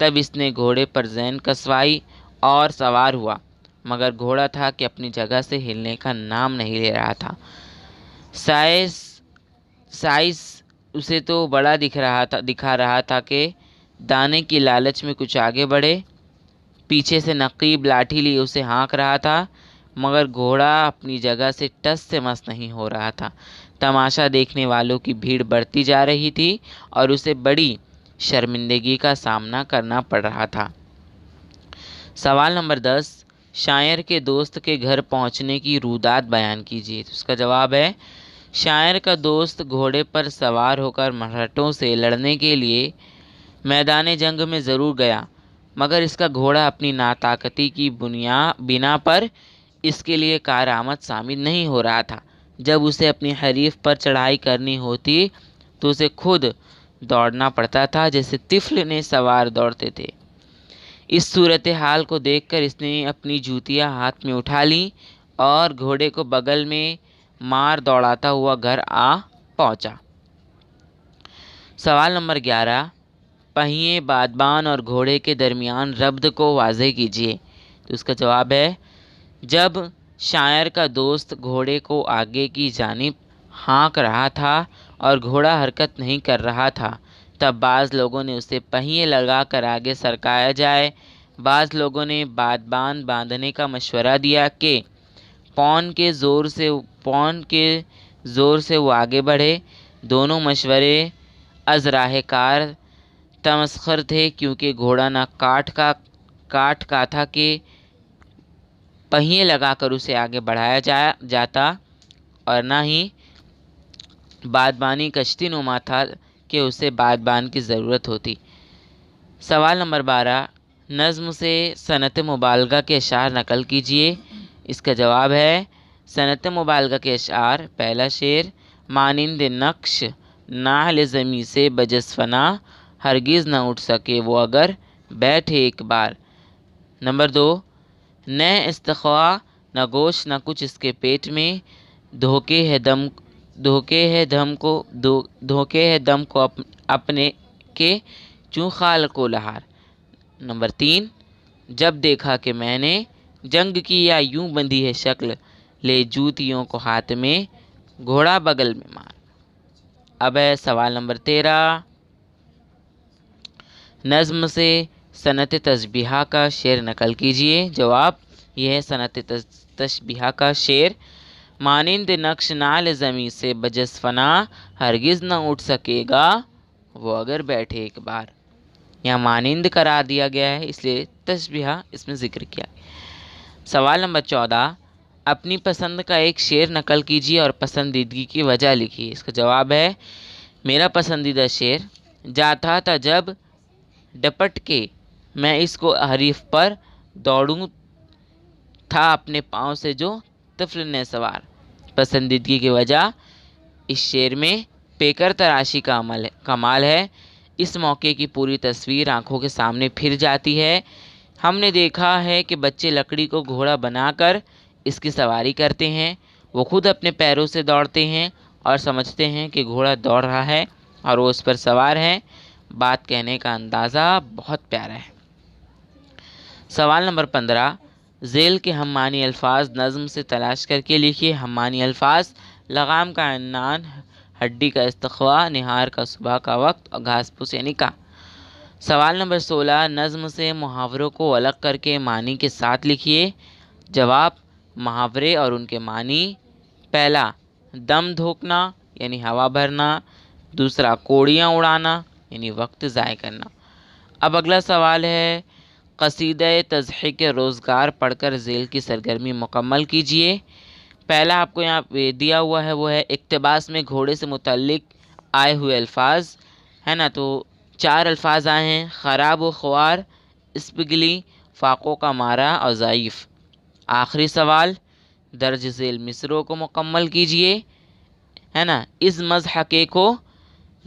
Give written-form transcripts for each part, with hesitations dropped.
تب اس نے گھوڑے پر زین کسوائی اور سوار ہوا، مگر گھوڑا تھا کہ اپنی جگہ سے ہلنے کا نام نہیں لے رہا تھا۔ سائز اسے تو بڑا دکھا رہا تھا کہ دانے کی لالچ میں کچھ آگے بڑھے۔ پیچھے سے نقیب لاٹھی لیے اسے ہانک رہا تھا، مگر گھوڑا اپنی جگہ سے ٹس سے مس نہیں ہو رہا تھا۔ تماشا دیکھنے والوں کی بھیڑ بڑھتی جا رہی تھی اور اسے بڑی شرمندگی کا سامنا کرنا پڑ رہا تھا۔ سوال نمبر 10، شاعر کے دوست کے گھر پہنچنے کی رودات بیان کیجیے۔ تو اس کا جواب ہے، شاعر کا دوست گھوڑے پر سوار ہو کر مرہٹوں سے لڑنے کے لیے میدان جنگ میں ضرور گیا، مگر اس کا گھوڑا اپنی ناطاقتی کی بنا پر اس کے لیے کارآمد ثابت نہیں ہو رہا تھا۔ جب اسے اپنی حریف پر چڑھائی کرنی ہوتی تو اسے خود دوڑنا پڑتا تھا جیسے طفل نے سوار دوڑتے تھے۔ اس صورتحال کو دیکھ کر اس نے اپنی جوتیاں ہاتھ میں اٹھا لیں اور گھوڑے کو بغل میں مار دوڑاتا ہوا گھر آ پہنچا۔ سوال نمبر 11، پہیے بادبان اور گھوڑے کے درمیان ربط کو واضح کیجیے۔ تو اس کا جواب ہے، جب شاعر کا دوست گھوڑے کو آگے کی جانب ہانک رہا تھا اور گھوڑا حرکت نہیں کر رہا تھا، تب بعض لوگوں نے اسے پہیے لگا کر آگے سرکایا جائے۔ بعض لوگوں نے بادبان باندھنے کا مشورہ دیا کہ پون کے زور سے وہ آگے بڑھے۔ دونوں مشورے از راہ کار تمسخر تھے، کیونکہ گھوڑا نہ کاٹ کا تھا کہ پہیے لگا کر اسے آگے بڑھایا جاتا، اور نہ ہی بادبانی کشتی نما تھا کہ اسے بادبان کی ضرورت ہوتی۔ سوال نمبر 12، نظم سے صنعت مبالغہ کے اشعار نقل کیجیے۔ اس کا جواب ہے، صنعت مبالغہ کے اشعار۔ پہلا شعر، مانند نقش نعل زمیں سے بجز فنا، ہرگز نہ اٹھ سکے وہ اگر بیٹھے ایک بار۔ نمبر 2، نہ استخوا نہ گوشت نہ کچھ اس کے پیٹ میں، دھوکے ہے دم کو اپنے کے چوں خال کو لہار۔ نمبر 3، جب دیکھا کہ میں نے جنگ کی یا یوں بندھی ہے شکل، لے جوتیوں کو ہاتھ میں گھوڑا بغل میں مار۔ اب ہے سوال نمبر 13، نظم سے صنعت تشبیہہ کا شعر نقل کیجیے۔ جواب یہ ہے صنعت تشبیہہ کا شعر، مانند نقش نعل زمیں سے بجز فنا، ہرگز نہ اٹھ سکے گا وہ اگر بیٹھے ایک بار۔ یہاں مانند قرار دیا گیا ہے، اس لیے تشبیہہ اس میں ذکر کیا۔ سوال نمبر 14، اپنی پسند کا ایک شعر نقل کیجیے اور پسندیدگی کی وجہ لکھیے۔ اس کا جواب ہے، میرا پسندیدہ شعر، جاتا تھا جب ڈپٹ کے میں اس کو حریف پر دوڑوں تھا اپنے پاؤں سے جو طفل نے سوار۔ پسندیدگی کی وجہ، اس شعر میں پیکر تراشی کا کمال ہے۔ اس موقع کی پوری تصویر آنکھوں کے سامنے پھر جاتی ہے۔ ہم نے دیکھا ہے کہ بچے لکڑی کو گھوڑا بنا کر اس کی سواری کرتے ہیں، وہ خود اپنے پیروں سے دوڑتے ہیں اور سمجھتے ہیں کہ گھوڑا دوڑ رہا ہے اور وہ اس پر سوار ہے۔ بات کہنے کا اندازہ بہت پیارا ہے۔ سوال نمبر 15، ذیل کے ہم معنی الفاظ نظم سے تلاش کر کے لکھیے۔ ہم معنی الفاظ، لگام کا عنان، ہڈی کا استخوا، نہار کا صبح کا وقت اور گھاس پھوس یعنی کا۔ سوال نمبر 16، نظم سے محاوروں کو الگ کر کے معنی کے ساتھ لکھیے۔ جواب، محاورے اور ان کے معنی، پہلا دم دھوکنا یعنی ہوا بھرنا، دوسرا کوڑیاں اڑانا یعنی وقت ضائع کرنا۔ اب اگلا سوال ہے، قصیدہ تضحیک روزگار پڑھ کر ذیل کی سرگرمی مکمل کیجیے۔ پہلا آپ کو یہاں دیا ہوا ہے وہ ہے اقتباس میں گھوڑے سے متعلق آئے ہوئے الفاظ، ہے نا؟ تو 4 الفاظ آئے ہیں، خراب و خوار، اسپگلی، فاقوں کا مارا اور ضعیف۔ آخری سوال، درج ذیل مصرعوں کو مکمل کیجیے، ہے نا؟ اس مضحکے کو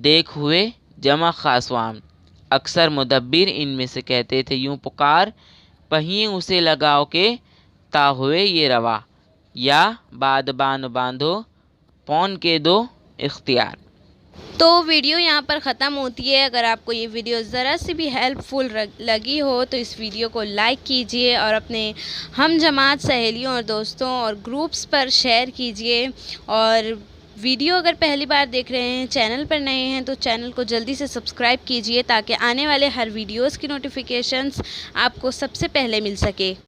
دیکھ ہوئے جمع خاص و عام، اکثر مدبر ان میں سے کہتے تھے یوں پکار، پہیے اسے لگاؤ کہ تا ہوئے یہ روا، یا بادبان باندھو پون کے دو اختیار۔ تو ویڈیو یہاں پر ختم ہوتی ہے۔ اگر آپ کو یہ ویڈیو ذرا سی بھی ہیلپ فل لگی ہو تو اس ویڈیو کو لائک کیجئے اور اپنے ہم جماعت سہیلیوں اور دوستوں اور گروپس پر شیئر کیجئے، اور ویڈیو اگر پہلی بار دیکھ رہے ہیں، چینل پر نئے ہیں تو چینل کو جلدی سے سبسکرائب کیجئے تاکہ آنے والے ہر ویڈیوز کی نوٹیفیکیشنز آپ کو سب سے پہلے مل سکے۔